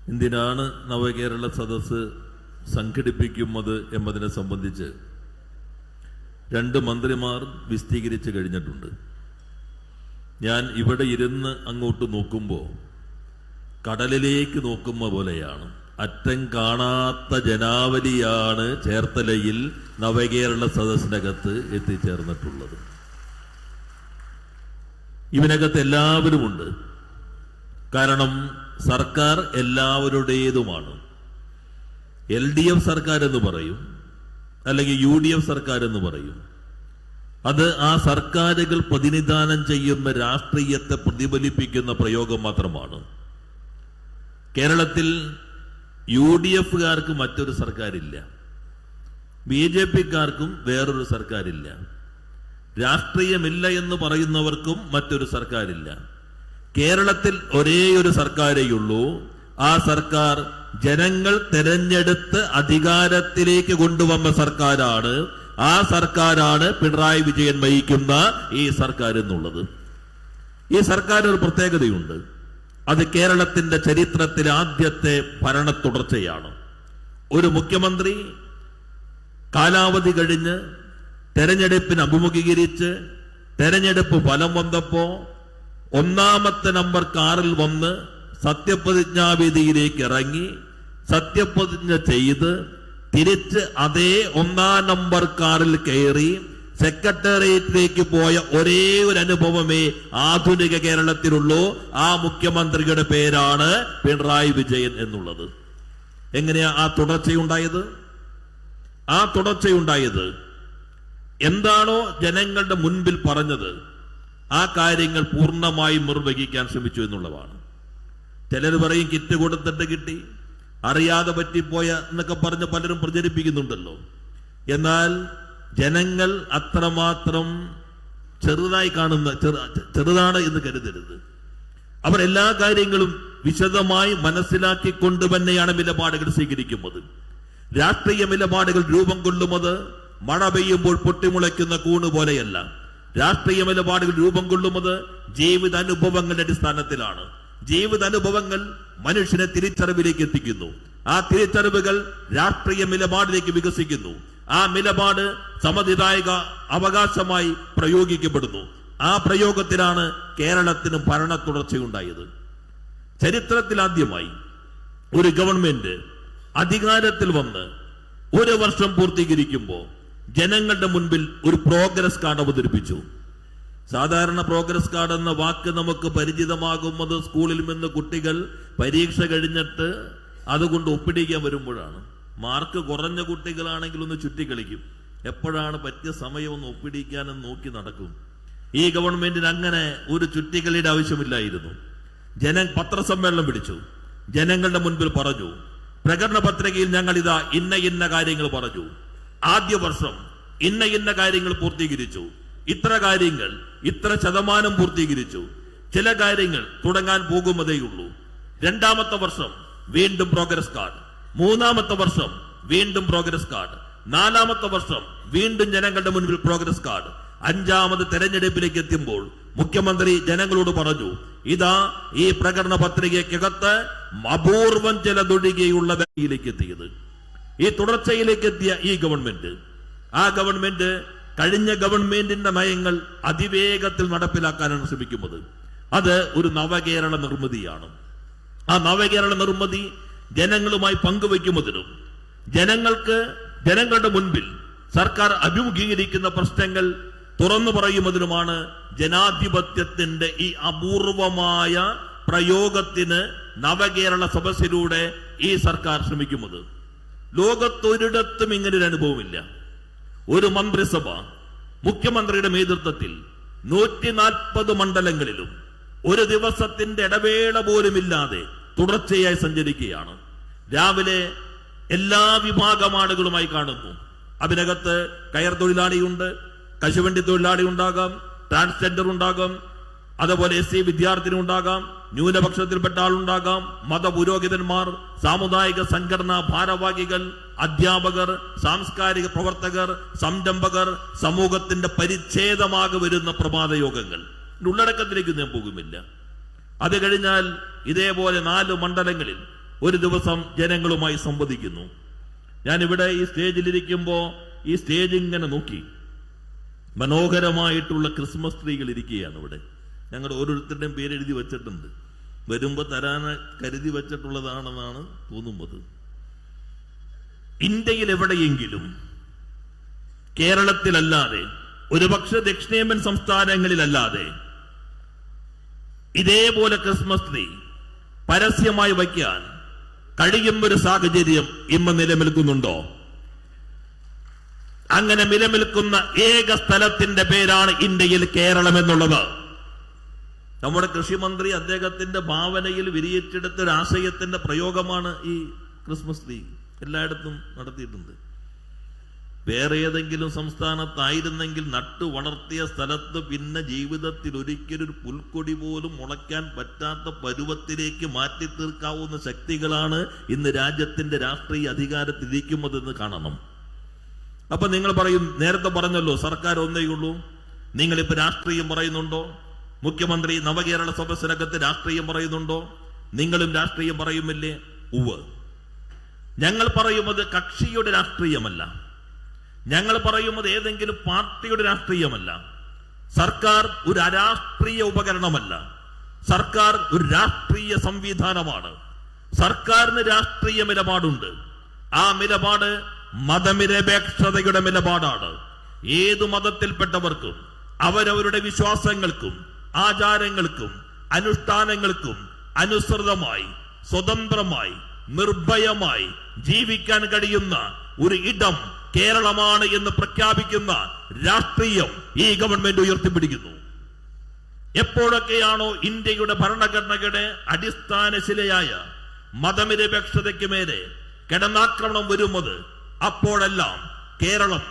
എന്തിനാണ് നവകേരള സദസ്സ് സംഘടിപ്പിക്കുന്നത് എന്നതിനെ സംബന്ധിച്ച് 2 മന്ത്രിമാർ വിശദീകരിച്ച് കഴിഞ്ഞിട്ടുണ്ട്. ഞാൻ ഇവിടെ ഇരുന്ന് അങ്ങോട്ട് നോക്കുമ്പോൾ കടലിലേക്ക് നോക്കുന്ന പോലെയാണ്. അറ്റം കാണാത്ത ജനാവലിയാണ് ചേർത്തലയിൽ നവകേരള സദസ്സിനകത്ത് എത്തിച്ചേർന്നിട്ടുള്ളത്. ഇതിനകത്ത് എല്ലാവരുമുണ്ട്. കാരണം സർക്കാർ എല്ലാവരുടേതുമാണ്. LDF സർക്കാർ എന്ന് പറയും, അല്ലെങ്കിൽ UDF സർക്കാർ എന്ന് പറയും. അത് ആ സർക്കാരുകൾ പ്രതിനിധാനം ചെയ്യുന്ന രാഷ്ട്രീയത്തെ പ്രതിഫലിപ്പിക്കുന്ന പ്രയോഗം മാത്രമാണ്. കേരളത്തിൽ UDFകാർക്ക് മറ്റൊരു സർക്കാരില്ല, BJPക്കാർക്കും വേറൊരു സർക്കാരില്ല, രാഷ്ട്രീയമില്ല എന്ന് പറയുന്നവർക്കും മറ്റൊരു സർക്കാരില്ല. കേരളത്തിൽ ഒരേയൊരു സർക്കാരേയുള്ളൂ. ആ സർക്കാർ ജനങ്ങൾ തെരഞ്ഞെടുത്ത് അധികാരത്തിലേക്ക് കൊണ്ടുവന്ന സർക്കാരാണ്. ആ സർക്കാരാണ് പിണറായി വിജയൻ നയിക്കുന്ന ഈ സർക്കാർ എന്നുള്ളത്. ഈ സർക്കാർ ഒരു പ്രത്യേകതയുണ്ട്. അത് കേരളത്തിന്റെ ചരിത്രത്തിലെ ആദ്യത്തെ ഭരണ തുടർച്ചയാണ്. ഒരു മുഖ്യമന്ത്രി കാലാവധി കഴിഞ്ഞ് തെരഞ്ഞെടുപ്പിന് അഭിമുഖീകരിച്ച് തെരഞ്ഞെടുപ്പ് ഫലം വന്നപ്പോ 1ാമത്തെ നമ്പർ കാറിൽ വന്ന് സത്യപ്രതിജ്ഞാവേദിയിലേക്ക് ഇറങ്ങി സത്യപ്രതിജ്ഞ ചെയ്ത് തിരിച്ച് അതേ 1ാം നമ്പർ കാറിൽ കയറി സെക്രട്ടേറിയറ്റിലേക്ക് പോയ ഒരേ ഒരു അനുഭവമേ ആധുനിക കേരളത്തിലുള്ളൂ. ആ മുഖ്യമന്ത്രിയുടെ പേരാണ് പിണറായി വിജയൻ എന്നുള്ളത്. എങ്ങനെയാ ആ തുടർച്ചയുണ്ടായത്? ആ തുടർച്ചയുണ്ടായത് എന്താണോ ജനങ്ങളുടെ മുൻപിൽ പറഞ്ഞത് ആ കാര്യങ്ങൾ പൂർണ്ണമായും നിർവഹിക്കാൻ ശ്രമിച്ചു എന്നുള്ളതാണ്. ചിലർ പറയും കിറ്റ് കൊടുത്തിട്ട് കിട്ടി, അറിയാതെ പറ്റിപ്പോയ എന്നൊക്കെ പറഞ്ഞ് പലരും പ്രചരിപ്പിക്കുന്നുണ്ടല്ലോ. എന്നാൽ ജനങ്ങൾ അത്രമാത്രം ചെറുതായി കാണുന്ന ചെറുതാണ് എന്ന് കരുതരുത്. അവർ എല്ലാ കാര്യങ്ങളും വിശദമായി മനസ്സിലാക്കിക്കൊണ്ട് തന്നെയാണ് നിലപാടുകൾ സ്വീകരിക്കുന്നത്. രാഷ്ട്രീയ നിലപാടുകൾ രൂപം കൊള്ളുന്നത് മഴ പെയ്യുമ്പോൾ പൊട്ടിമുളയ്ക്കുന്ന കൂണ് പോലെയല്ല. രാഷ്ട്രീയ നിലപാടുകൾ രൂപം കൊള്ളുന്നത് ജീവിതാനുഭവങ്ങളുടെ അടിസ്ഥാനത്തിലാണ്. ജീവിതാനുഭവങ്ങൾ മനുഷ്യനെ തിരിച്ചറിവിലേക്ക് എത്തിക്കുന്നു. ആ തിരിച്ചറിവുകൾ രാഷ്ട്രീയ നിലപാടിലേക്ക് വികസിക്കുന്നു. ആ നിലപാട് സമ്മതിദായക അവകാശമായി പ്രയോഗിക്കപ്പെടുന്നു. ആ പ്രയോഗത്തിലാണ് കേരളത്തിന് ഭരണ തുടർച്ചയുണ്ടായത്. ചരിത്രത്തിൽ ആദ്യമായി ഒരു ഗവൺമെന്റ് അധികാരത്തിൽ വന്ന് 1 വർഷം പൂർത്തീകരിക്കുമ്പോൾ ജനങ്ങളുടെ മുൻപിൽ ഒരു പ്രോഗ്രസ് കാർഡ് അവതരിപ്പിച്ചു. സാധാരണ പ്രോഗ്രസ് കാർഡ് എന്ന വാക്ക് നമുക്ക് പരിചിതമാകുന്നത് സ്കൂളിൽ നിന്ന് കുട്ടികൾ പരീക്ഷ കഴിഞ്ഞിട്ട് അതുകൊണ്ട് ഒപ്പിടിക്കാൻ വരുമ്പോഴാണ്. മാർക്ക് കുറഞ്ഞ കുട്ടികളാണെങ്കിൽ ഒന്ന് ചുറ്റിക്കളിക്കും, എപ്പോഴാണ് പറ്റിയ സമയം ഒന്ന് ഒപ്പിടിക്കാനെന്ന് നോക്കി നടക്കും. ഈ ഗവൺമെന്റിന് അങ്ങനെ ഒരു ചുറ്റിക്കളിയുടെ ആവശ്യമില്ലായിരുന്നു. പത്രസമ്മേളനം വിളിച്ചു, ജനങ്ങളുടെ മുൻപിൽ പറഞ്ഞു, പ്രകടന പത്രികയിൽ ഞങ്ങൾ ഇതാ ഇന്ന കാര്യങ്ങൾ പറഞ്ഞു, ആദ്യ വർഷം ഇന്ന കാര്യങ്ങൾ പൂർത്തീകരിച്ചു, ഇത്ര കാര്യങ്ങൾ ഇത്ര ശതമാനം പൂർത്തീകരിച്ചു, ചില കാര്യങ്ങൾ തുടങ്ങാൻ പോകുന്നതേയുള്ളൂ. 2ാമത്തെ വർഷം വീണ്ടും പ്രോഗ്രസ് കാർഡ്, 3ാമത്തെ വർഷം വീണ്ടും പ്രോഗ്രസ് കാർഡ്, 4ാമത്തെ വർഷം വീണ്ടും ജനങ്ങളുടെ മുൻപിൽ പ്രോഗ്രസ് കാർഡ്. 5ാമത് തെരഞ്ഞെടുപ്പിലേക്ക് എത്തുമ്പോൾ മുഖ്യമന്ത്രി ജനങ്ങളോട് പറഞ്ഞു, ഇതാ ഈ പ്രകടന പത്രികയ്ക്കകത്ത് അപൂർവം ചിലതൊഴികെയുള്ള വ്യക്തിയിലേക്ക് എത്തിയത്. ഈ തുടർച്ചയിലേക്ക് എത്തിയ ഈ ഗവൺമെന്റ്, ആ ഗവൺമെന്റ് കഴിഞ്ഞ ഗവൺമെന്റിന്റെ നയങ്ങൾ അതിവേഗത്തിൽ നടപ്പിലാക്കാനാണ് ശ്രമിക്കുന്നത്. അത് ഒരു നവകേരള നിർമ്മിതിയാണ്. ആ നവകേരള നിർമ്മിതി ജനങ്ങളുമായി പങ്കുവയ്ക്കുന്നതിനും ജനങ്ങളുടെ മുൻപിൽ സർക്കാർ അഭിമുഖീകരിക്കുന്ന പ്രശ്നങ്ങൾ തുറന്നു പറയുന്നതിനുമാണ് ജനാധിപത്യത്തിന്റെ ഈ അപൂർവമായ പ്രയോഗത്തിന് നവകേരള സദസ്സിലൂടെ ഈ സർക്കാർ ശ്രമിക്കുന്നത്. ലോകത്തൊരിടത്തും ഇങ്ങനൊരു അനുഭവമില്ല. ഒരു മന്ത്രിസഭ മുഖ്യമന്ത്രിയുടെ നേതൃത്വത്തിൽ 140 മണ്ഡലങ്ങളിലും ഒരു ദിവസത്തിന്റെ ഇടവേള പോലുമില്ലാതെ തുടർച്ചയായി സഞ്ചരിക്കുകയാണ്. രാവിലെ എല്ലാ വിഭാഗം ആളുകളുമായി കാണുന്നു. അതിനകത്ത് കയർ തൊഴിലാളിയുണ്ട്, കശുവണ്ടി തൊഴിലാളി ഉണ്ടാകാം, ട്രാൻസ്ജെൻഡർ ഉണ്ടാകാം, അതുപോലെ SC വിദ്യാർത്ഥിനി ഉണ്ടാകാം, ന്യൂനപക്ഷത്തിൽപ്പെട്ട ആളുണ്ടാകാം, മതപുരോഹിതന്മാർ, സാമുദായിക സംഘടനാ ഭാരവാഹികൾ, അധ്യാപകർ, സാംസ്കാരിക പ്രവർത്തകർ, സംരംഭകർ, സമൂഹത്തിന്റെ പരിച്ഛേദമാകെ വരുന്ന പ്രഭാത യോഗങ്ങൾ. ഉള്ളടക്കത്തിലേക്ക് ഞാൻ പോകുമില്ല. അത് കഴിഞ്ഞാൽ ഇതേപോലെ 4 മണ്ഡലങ്ങളിൽ ഒരു ദിവസം ജനങ്ങളുമായി സംവദിക്കുന്നു. ഞാനിവിടെ ഈ സ്റ്റേജിലിരിക്കുമ്പോൾ ഈ സ്റ്റേജ് ഇങ്ങനെ നോക്കി, മനോഹരമായിട്ടുള്ള ക്രിസ്മസ് ട്രീകൾ ഇരിക്കുകയാണ് ഇവിടെ. ഞങ്ങളുടെ ഓരോരുത്തരുടെയും പേരെഴുതി വെച്ചിട്ടുണ്ട്. വരുമ്പോൾ തരാൻ കരുതി വെച്ചിട്ടുള്ളതാണെന്നാണ് തോന്നുന്നത്. ഇന്ത്യയിൽ എവിടെയെങ്കിലും, കേരളത്തിലല്ലാതെ, ഒരുപക്ഷെ ദക്ഷിണേന്ത്യൻ സംസ്ഥാനങ്ങളിലല്ലാതെ ഇതേപോലെ ക്രിസ്മസ് ട്രീ പരസ്യമായി വയ്ക്കാൻ കഴിയുന്നൊരു സാഹചര്യം ഇന്ന് നിലനിൽക്കുന്നുണ്ടോ? അങ്ങനെ നിലനിൽക്കുന്ന ഏക സ്ഥലത്തിന്റെ പേരാണ് ഇന്ത്യയിൽ കേരളം എന്നുള്ളത്. നമ്മുടെ കൃഷിമന്ത്രി അദ്ദേഹത്തിന്റെ ഭാവനയിൽ വിരിയിച്ചെടുത്ത ഒരു ആശയത്തിന്റെ പ്രയോഗമാണ് ഈ ക്രിസ്മസ് ട്രീ. എല്ലായിടത്തും നടത്തിയിട്ടുണ്ട്. വേറെ ഏതെങ്കിലും സംസ്ഥാനത്തായിരുന്നെങ്കിൽ നട്ടു വളർത്തിയ സ്ഥലത്ത് പിന്നെ ജീവിതത്തിൽ ഒരിക്കലും ഒരു പുൽക്കൊടി പോലും മുളയ്ക്കാൻ പറ്റാത്ത പരുവത്തിലേക്ക് മാറ്റി തീർക്കാവുന്ന ശക്തികളാണ് ഇന്ന് രാജ്യത്തിന്റെ രാഷ്ട്രീയ അധികാരത്തിലിരിക്കുന്നതെന്ന് കാണണം. അപ്പൊ നിങ്ങൾ പറയും, നേരത്തെ പറഞ്ഞല്ലോ സർക്കാർ ഒന്നേയുള്ളൂ, നിങ്ങളിപ്പോ രാഷ്ട്രീയം പറയുന്നുണ്ടോ? മുഖ്യമന്ത്രി നവകേരള സദസ്സിനകത്ത് രാഷ്ട്രീയം പറയുന്നുണ്ടോ? നിങ്ങളും രാഷ്ട്രീയം പറയുമില്ലേ? ഉവ്വ്. ഞങ്ങൾ പറയുന്നത് കക്ഷിയുടെ രാഷ്ട്രീയമല്ല, ഞങ്ങൾ പറയുന്നത് ഏതെങ്കിലും പാർട്ടിയുടെ രാഷ്ട്രീയമല്ല. സർക്കാർ ഒരു അരാഷ്ട്രീയ ഉപകരണമല്ല, സർക്കാർ ഒരു രാഷ്ട്രീയ സംവിധാനമാണ്. സർക്കാരിന് രാഷ്ട്രീയ നിലപാടുണ്ട്. ആ നിലപാട് മതനിരപേക്ഷതയുടെ നിലപാടാണ്. ഏതു മതത്തിൽപ്പെട്ടവർക്കും അവരവരുടെ വിശ്വാസങ്ങൾക്കും ആചാരങ്ങൾക്കും അനുഷ്ഠാനങ്ങൾക്കും അനുസൃതമായി സ്വതന്ത്രമായി നിർഭയമായി ജീവിക്കാൻ കഴിയുന്ന ഒരു ഇടം കേരളമാണ് എന്ന് പ്രഖ്യാപിക്കുന്ന രാഷ്ട്രീയം ഈ ഗവൺമെന്റ് ഉയർത്തിപ്പിടിക്കുന്നു. എപ്പോഴൊക്കെയാണോ ഇന്ത്യയുടെ ഭരണഘടനയുടെ അടിസ്ഥാന ശിലയായ മതനിരപേക്ഷതയ്ക്ക് മേലെ കിടന്നാക്രമണം വരുന്നത്, അപ്പോഴെല്ലാം കേരളം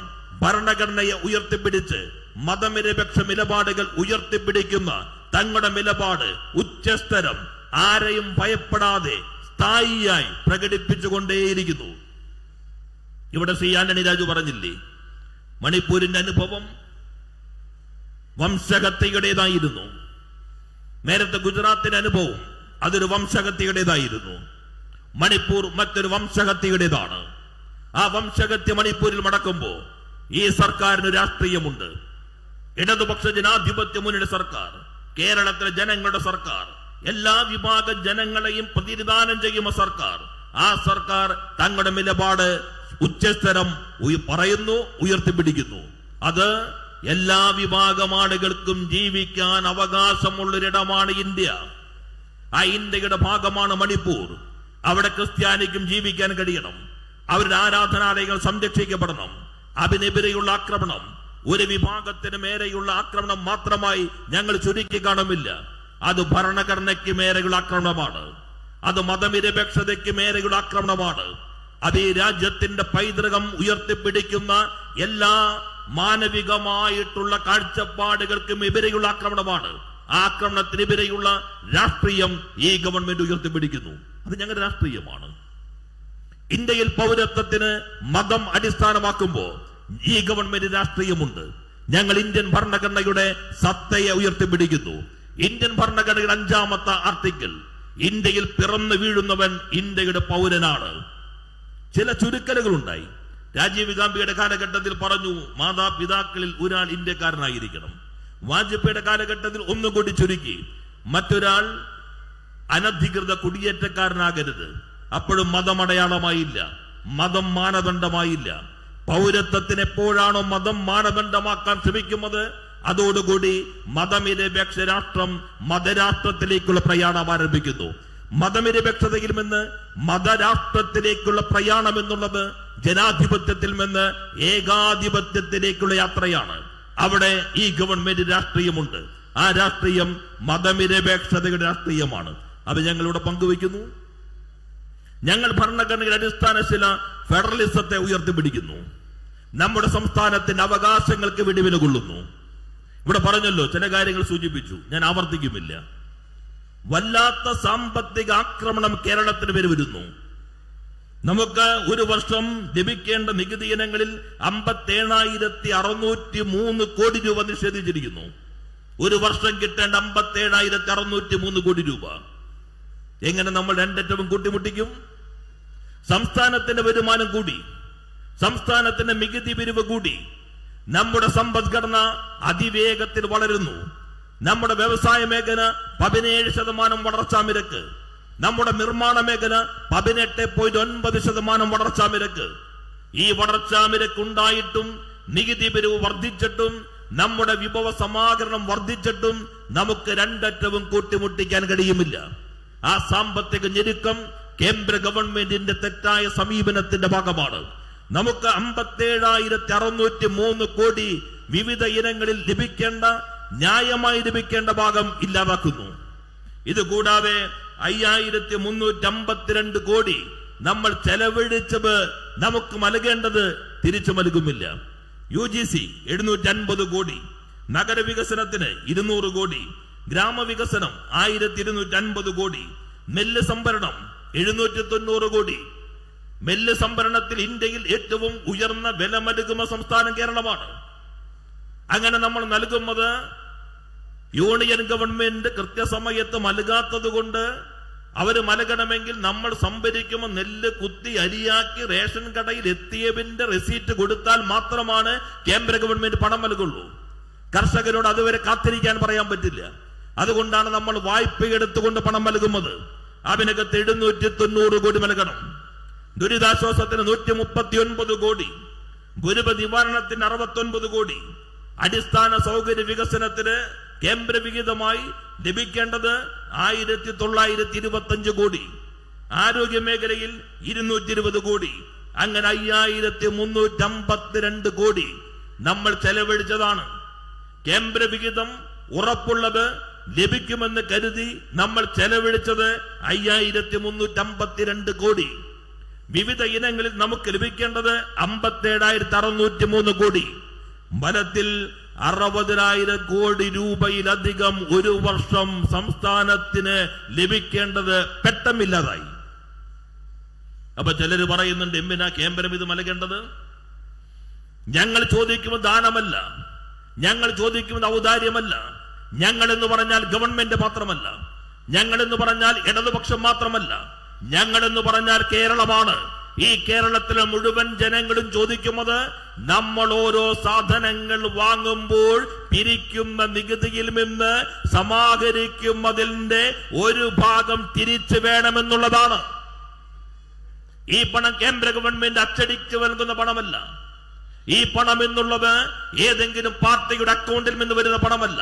ഭരണഘടനയെ ഉയർത്തിപ്പിടിച്ച് മതനിരപേക്ഷ നിലപാടുകൾ ഉയർത്തിപ്പിടിക്കുന്ന തങ്ങളുടെ നിലപാട് ഉച്ചസ്ഥരം ആരെയും ഭയപ്പെടാതെ സ്ഥായിയായി പ്രകടിപ്പിച്ചുകൊണ്ടേയിരിക്കുന്നു. ഇവിടെ ശ്രീ ആന്റണി രാജു പറഞ്ഞില്ലേ, മണിപ്പൂരിന്റെ അനുഭവം വംശഹത്യയുടേതായിരുന്നു. നേരത്തെ ഗുജറാത്തിന്റെ അനുഭവം അതൊരു വംശഹത്യയുടേതായിരുന്നു. മണിപ്പൂർ മറ്റൊരു വംശഹത്യയുടേതാണ്. ആ വംശഹത്യ മണിപ്പൂരിൽ നടക്കുമ്പോൾ ഈ സർക്കാരിന് രാഷ്ട്രീയമുണ്ട്. ഇടതുപക്ഷ ജനാധിപത്യ മുന്നണി സർക്കാർ, കേരളത്തിലെ ജനങ്ങളുടെ സർക്കാർ, എല്ലാ വിഭാഗം ജനങ്ങളെയും പ്രതിനിധാനം ചെയ്യുന്ന സർക്കാർ. ആ സർക്കാർ തങ്ങളുടെ നിലപാട് ഉച്ചസ്ഥരം പറയുന്നു, ഉയർത്തിപ്പിടിക്കുന്നു. അത് എല്ലാ വിഭാഗം ആളുകൾക്കും ജീവിക്കാൻ അവകാശമുള്ളൊരിടമാണ് ഇന്ത്യ. ആ ഇന്ത്യയുടെ ഭാഗമാണ് മണിപ്പൂർ. അവിടെ ക്രിസ്ത്യാനിക്കും ജീവിക്കാൻ കഴിയണം. അവരുടെ ആരാധനാലയങ്ങൾ സംരക്ഷിക്കപ്പെടണം. അതിനെതിരെയുള്ള ആക്രമണം ഒരു വിഭാഗത്തിന് മേലെയുള്ള ആക്രമണം മാത്രമായി ഞങ്ങൾ ചുരുക്കി കാണുമില്ല. അത് ഭരണഘടനയ്ക്ക് മേലെയുള്ള ആക്രമണമാണ്. അത് മതനിരപേക്ഷതയ്ക്ക് മേലെയുള്ള ആക്രമണമാണ്. അത് ഈ രാജ്യത്തിന്റെ പൈതൃകം ഉയർത്തിപ്പിടിക്കുന്ന എല്ലാ മാനവികമായിട്ടുള്ള കാഴ്ചപ്പാടുകൾക്കും എതിരെയുള്ള ആക്രമണമാണ്. ആ ആക്രമണത്തിനെതിരെയുള്ള രാഷ്ട്രീയം ഈ ഗവൺമെന്റ് ഉയർത്തിപ്പിടിക്കുന്നു. അത് ഞങ്ങളുടെ രാഷ്ട്രീയമാണ്. ഇന്ത്യയിൽ പൗരത്വത്തിന് മതം അടിസ്ഥാനമാക്കുമ്പോൾ ഈ ഗവൺമെന്റ് രാഷ്ട്രീയമുണ്ട്. ഞങ്ങൾ ഇന്ത്യൻ ഭരണഘടനയുടെ സത്തയെ ഉയർത്തിപ്പിടിക്കുന്നു. ഇന്ത്യൻ ഭരണഘടനയുടെ 5-ാമത്തെ ആർട്ടിക്കിൾ, ഇന്ത്യയിൽ പിറന്നു വീഴുന്നവൻ ഇന്ത്യയുടെ പൗരനാണ്. ചില ചുരുക്കലുകളുണ്ടായി. രാജീവ് ഗാന്ധിയുടെ കാലഘട്ടത്തിൽ പറഞ്ഞു മാതാപിതാക്കളിൽ ഒരാൾ ഇന്ത്യക്കാരനായിരിക്കണം. വാജ്പേയിയുടെ കാലഘട്ടത്തിൽ ഒന്നുകൂടി ചുരുക്കി, മറ്റൊരാൾ അനധികൃത കുടിയേറ്റക്കാരനാകരുത്. അപ്പോഴും മതമടയാളമായില്ല, മതം മാനദണ്ഡമായില്ല. പൗരത്വത്തിന് എപ്പോഴാണോ മതം മാനദണ്ഡമാക്കാൻ ശ്രമിക്കുന്നത്, അതോടുകൂടി മതനിരപേക്ഷ രാഷ്ട്രം മതരാഷ്ട്രത്തിലേക്കുള്ള പ്രയാണം ആരംഭിക്കുന്നു. മതനിരപേക്ഷതയിൽ നിന്ന് മതരാഷ്ട്രത്തിലേക്കുള്ള പ്രയാണം എന്നുള്ളത് ജനാധിപത്യത്തിൽ നിന്ന് ഏകാധിപത്യത്തിലേക്കുള്ള യാത്രയാണ്. അവിടെ ഈ ഗവൺമെന്റ് രാഷ്ട്രീയമുണ്ട്. ആ രാഷ്ട്രീയം മതനിരപേക്ഷതയുടെ രാഷ്ട്രീയമാണ്. അത് ഞങ്ങളിവിടെ പങ്കുവയ്ക്കുന്നു. ഞങ്ങൾ ഭരണഘടനയുടെ അടിസ്ഥാന ശില ഫെഡറലിസത്തെ ഉയർത്തിപ്പിടിക്കുന്നു. നമ്മുടെ സംസ്ഥാനത്തിന്റെ അവകാശങ്ങൾക്ക് വെടിവില കൊള്ളുന്നു. ഇവിടെ പറഞ്ഞല്ലോ, ചില കാര്യങ്ങൾ സൂചിപ്പിച്ചു, ഞാൻ ആവർത്തിക്കുമില്ല. വല്ലാത്ത സാമ്പത്തിക ആക്രമണം കേരളത്തിന് വരുന്നു. നമുക്ക് ഒരു വർഷം ലഭിക്കേണ്ട നികുതി ഇനങ്ങളിൽ 57,603 കോടി രൂപ നിഷേധിച്ചിരിക്കുന്നു. ഒരു വർഷം കിട്ടേണ്ട 57,603 കോടി രൂപ. എങ്ങനെ നമ്മൾ രണ്ടറ്റവും കൂട്ടിമുട്ടിക്കും? സംസ്ഥാനത്തിന്റെ വരുമാനം കൂടി, സംസ്ഥാനത്തിന്റെ നികുതി പിരിവ് കൂടി, നമ്മുടെ സമ്പദ്ഘടന അതിവേഗത്തിൽ വളരുന്നു. നമ്മുടെ വ്യവസായ മേഖല 17% വളർച്ചാ നിരക്ക്, നമ്മുടെ നിർമ്മാണ മേഖല 18.9% വളർച്ചാ നിരക്ക്. ഈ വളർച്ചാ നിരക്ക് ഉണ്ടായിട്ടും നികുതി പിരിവ് വർദ്ധിച്ചിട്ടും നമ്മുടെ വിഭവ സമാഹരണം വർദ്ധിച്ചിട്ടും നമുക്ക് രണ്ടറ്റവും കൂട്ടിമുട്ടിക്കാൻ കഴിയുമില്ല. ആ സാമ്പത്തിക ഞെരുക്കം കേന്ദ്ര ഗവൺമെന്റിന്റെ തെറ്റായ സമീപനത്തിന്റെ ഭാഗമാണ്. നമുക്ക് 57,603 കോടി വിവിധ ഇനങ്ങളിൽ ലഭിക്കേണ്ട, ന്യായമായി ലഭിക്കേണ്ട ഭാഗം ഇല്ലാതാക്കുന്നു. ഇതുകൂടാതെ 5,352 കോടി നമ്മൾ ചെലവഴിച്ചത് നമുക്ക് നൽകേണ്ടത് തിരിച്ചു നൽകുമില്ല. UGC 750 കോടി, നഗരവികസനത്തിന് 200 കോടി, ഗ്രാമവികസനം 1,250 കോടി, നെല്ല് സംഭരണം 790 കോടി. നെല്ല് സംഭരണത്തിൽ ഇന്ത്യയിൽ ഏറ്റവും ഉയർന്ന വില നൽകുന്ന സംസ്ഥാനം കേരളമാണ്. അങ്ങനെ നമ്മൾ നൽകുന്നത് യൂണിയൻ ഗവൺമെന്റ് കൃത്യസമയത്ത് നൽകാത്തത് കൊണ്ട് അവര് നൽകണമെങ്കിൽ നമ്മൾ സംഭരിക്കുമ്പോൾ നെല്ല് കുത്തി അരിയാക്കി റേഷൻ കടയിൽ എത്തിയതിന്റെ റെസീറ്റ് കൊടുത്താൽ മാത്രമാണ് കേന്ദ്ര ഗവൺമെന്റ് പണം നൽകുള്ളൂ. കർഷകരോട് അതുവരെ കാത്തിരിക്കാൻ പറയാൻ പറ്റില്ല. അതുകൊണ്ടാണ് നമ്മൾ വായ്പ എടുത്തുകൊണ്ട് പണം നൽകുന്നത്. അതിനകത്ത് 790 കോടി നൽകണം. ദുരിതാശ്വാസത്തിന് 139 കോടി, ദുരിത നിവാരണത്തിന് 69 കോടി, അടിസ്ഥാന സൗകര്യ വികസനത്തിന് കേന്ദ്ര വിഹിതമായി ലഭിക്കേണ്ടത് 1,925 കോടി, ആരോഗ്യ മേഖലയിൽ 220 കോടി. അങ്ങനെ 5,352 കോടി നമ്മൾ ചെലവഴിച്ചതാണ്. കേന്ദ്ര വിഹിതം ഉറപ്പുള്ളത് ലഭിക്കുമെന്ന് കരുതി നമ്മൾ ചെലവഴിച്ചത് 5,352 കോടി. വിവിധ ഇനങ്ങളിൽ നമുക്ക് ലഭിക്കേണ്ടത് 57,603 കോടി. ഫലത്തിൽ 60,000 കോടി രൂപയിലധികം ഒരു വർഷം സംസ്ഥാനത്തിന് ലഭിക്കേണ്ടത് പെട്ടെന്നില്ലാതായി. അപ്പൊ ചിലര് പറയുന്നുണ്ട്, എന്തിനാ കേന്ദ്രം ഇത് നൽകേണ്ടത്? ഞങ്ങൾ ചോദിക്കുന്നത് ദാനമല്ല, ഞങ്ങൾ ചോദിക്കുന്നത് ഔദാര്യമല്ല. ഞങ്ങൾ എന്ന് പറഞ്ഞാൽ ഗവൺമെന്റ് മാത്രമല്ല, ഞങ്ങൾ എന്ന് പറഞ്ഞാൽ ഇടതുപക്ഷം മാത്രമല്ല, ഞങ്ങൾ എന്ന് പറഞ്ഞാൽ കേരളമാണ്. ഈ കേരളത്തിലെ മുഴുവൻ ജനങ്ങളും ചോദിക്കുന്നത്, നമ്മൾ ഓരോ സാധനങ്ങൾ വാങ്ങുമ്പോൾ പിരിക്കുന്ന നികുതിയിൽ നിന്ന് സമാഹരിക്കുന്നതിന്റെ ഒരു ഭാഗം തിരിച്ചു വേണമെന്നുള്ളതാണ്. ഈ പണം കേന്ദ്ര ഗവൺമെന്റ് അച്ചടിക്ക് നൽകുന്ന പണമല്ല. ഈ പണം എന്നുള്ളത് ഏതെങ്കിലും പാർട്ടിയുടെ അക്കൗണ്ടിൽ നിന്ന് വരുന്ന പണമല്ല.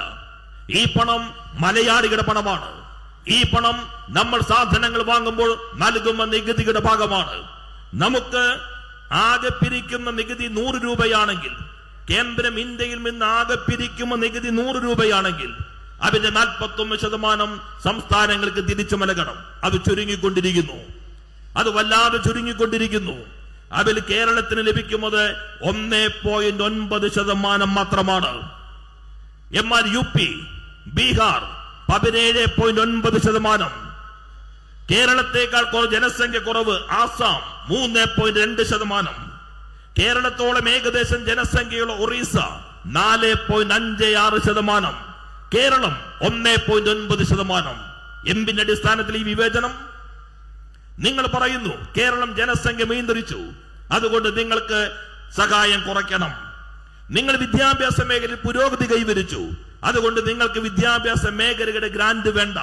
ഈ പണം മലയാളികളുടെ പണമാണ്. ഈ പണം നമ്മൾ സാധനങ്ങൾ വാങ്ങുമ്പോൾ നൽകുന്ന നികുതിയുടെ ഭാഗമാണ്. നമുക്ക് ആകെ പിരിക്കുന്ന നികുതി 100 രൂപയാണെങ്കിൽ, കേന്ദ്രം ഇന്ത്യയിൽ നിന്ന് ആകെ പിരിക്കുന്ന നികുതി 100 രൂപയാണെങ്കിൽ അതിന്റെ 41% സംസ്ഥാനങ്ങൾക്ക് തിരിച്ചു നൽകണം. അത് ചുരുങ്ങിക്കൊണ്ടിരിക്കുന്നു, അത് വല്ലാതെ ചുരുങ്ങിക്കൊണ്ടിരിക്കുന്നു. അതിൽ കേരളത്തിന് ലഭിക്കുന്നത് 1.9% മാത്രമാണ്. എന്നാൽ UP, ബീഹാർ 17.9%. കേരളത്തെക്കാൾ ജനസംഖ്യ കുറവ് ആസാം 3.2%. കേരളത്തോളം ഏകദേശം ജനസംഖ്യയുള്ള ഒറീസ 4.56%. കേരളം 1.9%. എന്തിന്റെ അടിസ്ഥാനത്തിൽ ഈ വിവേചനം? നിങ്ങൾ പറയുന്നു കേരളം ജനസംഖ്യ നിയന്ത്രിച്ചു, അതുകൊണ്ട് നിങ്ങൾക്ക് സഹായം കുറയ്ക്കണം. നിങ്ങൾ വിദ്യാഭ്യാസ മേഖലയിൽ പുരോഗതി കൈവരിച്ചു, അതുകൊണ്ട് നിങ്ങൾക്ക് വിദ്യാഭ്യാസ മേഖലയുടെ ഗ്രാന്റ് വേണ്ട.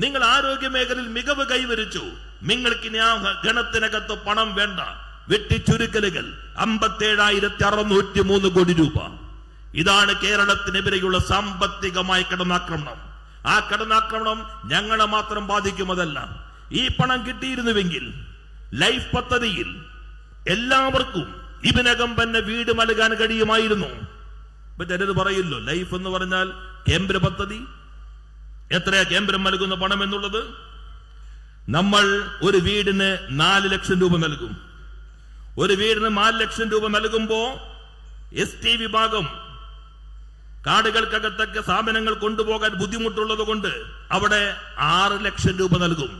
നിങ്ങൾ ആരോഗ്യ മേഖലയിൽ മികവ് കൈവരിച്ചു, നിങ്ങൾക്ക് ഇനി ആ ഗണത്തിനകത്ത് പണം വേണ്ട. വെട്ടിച്ചുരുക്കലുകൾ 57,603 കോടി രൂപ. ഇതാണ് കേരളത്തിനെതിരെയുള്ള സാമ്പത്തികമായ കടന്നാക്രമണം. ആ കടന്നാക്രമണം ഞങ്ങളെ മാത്രം ബാധിക്കുന്നതല്ല. ഈ പണം കിട്ടിയിരുന്നുവെങ്കിൽ ലൈഫ് പദ്ധതിയിൽ എല്ലാവർക്കും ഇതിനകം തന്നെ വീട് നൽകാൻ കഴിയുമായിരുന്നു. ചിലത് പറയില്ലോ, ലൈഫ് എന്ന് പറഞ്ഞാൽ കേന്ദ്ര പദ്ധതി. എത്രയാ കേന്ദ്രം നൽകുന്ന പണം എന്നുള്ളത്? നമ്മൾ ഒരു വീടിന് 4 ലക്ഷം രൂപ നൽകും. ഒരു വീടിന് 4 ലക്ഷം രൂപ നൽകുമ്പോ ST വിഭാഗം കാടുകൾക്കകത്തൊക്കെ സാധനങ്ങൾ കൊണ്ടുപോകാൻ ബുദ്ധിമുട്ടുള്ളത് കൊണ്ട് അവിടെ 6 ലക്ഷം രൂപ നൽകും.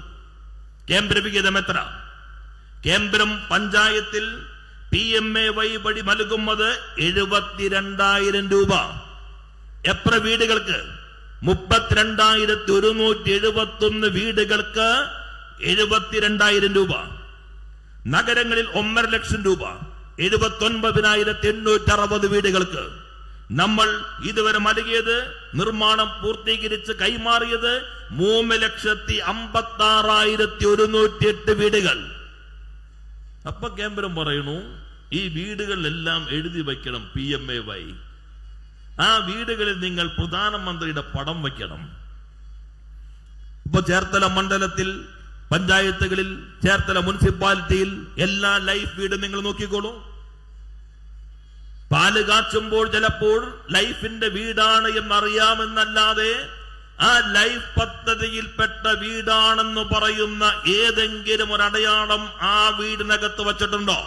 കേന്ദ്ര വിഹിതം എത്ര? കേന്ദ്രം പഞ്ചായത്തിൽ PMAY വഴി നൽകുന്നത് 72,000 രൂപ. എത്ര വീടുകൾക്ക്? 32,171 വീടുകൾക്ക് 72,000 രൂപ. നഗരങ്ങളിൽ 1.5 ലക്ഷം രൂപ. 79,860 വീടുകൾക്ക്. നമ്മൾ ഇതുവരെ നൽകിയത്, നിർമ്മാണം പൂർത്തീകരിച്ച് കൈമാറിയത് 3,56,108 വീടുകൾ. അപ്പൊ കേന്ദ്രം പറയുന്നു ഈ വീടുകളിലെല്ലാം എഴുതി വയ്ക്കണം PMAY. ആ വീടുകളിൽ നിങ്ങൾ പ്രധാനമന്ത്രിയുടെ പടം വയ്ക്കണം. ഇപ്പൊ ചേർത്തല മണ്ഡലത്തിൽ, പഞ്ചായത്തുകളിൽ, ചേർത്തല മുനിസിപ്പാലിറ്റിയിൽ എല്ലാ ലൈഫ് വീടും നിങ്ങൾ നോക്കിക്കോളൂ. പാല് കാച്ചുമ്പോൾ ചിലപ്പോൾ ലൈഫിന്റെ വീടാണ് എന്നറിയാമെന്നല്ലാതെ ആ ലൈഫ് പദ്ധതിയിൽപ്പെട്ട വീടാണെന്ന് പറയുന്ന ഏതെങ്കിലും ഒരു അടയാളം ആ വീടിനകത്ത് വച്ചിട്ടുണ്ടോ?